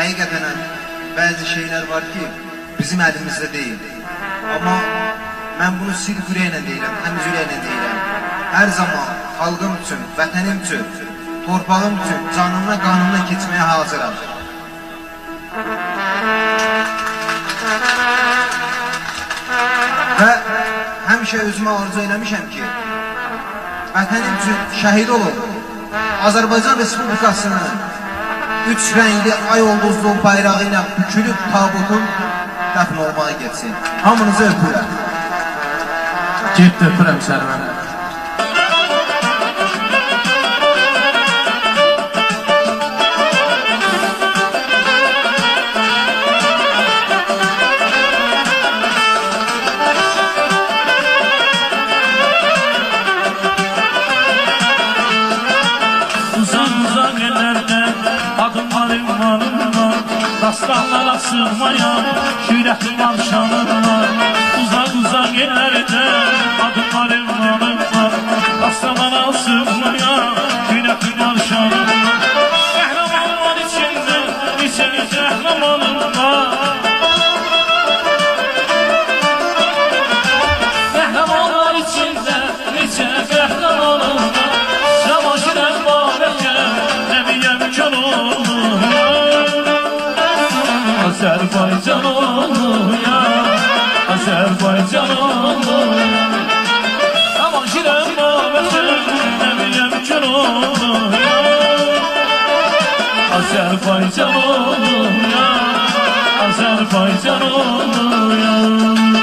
Həqiqətən bəzi şeyler var ki, bizim əlimizdə deyil. Amma mən bunu sidq ürəklə deyirəm, təmiz ürəklə deyirəm. Hər zaman xalqım üçün, vətənim üçün, torpağım üçün canımla, qanımla keçməyə hazıram. Və həmişə özümə arzu eləmişəm ki, vətənim üçün şəhid olub, Azərbaycan Respublikasının 3 rəngli ay ulduzlu bayrağı ilə bükülüb tabutun dəfn olmağa geçsin. Hamınızı öpürəm. Get də öpürəm səni mən. Dastanlara sığmayan şürətim var, şanım var. Uzaq yerlərdə adımlarım var. Dastanlara sığmayan şürətim var, şanım var. Qəhrəmanlar içində neçə qəhrəmanım var. Qəhrəmanlar içində neçə qəhrəmanım var. Savaşırəm barəkə nəbiyəm kör olur. Azərbaycan oğlu ya, Azərbaycan oğlu ya. Aman şirəm babətəm, nəbiyəm kör oğlu ya. Azərbaycan oğlu ya, Azərbaycan oğlu ya.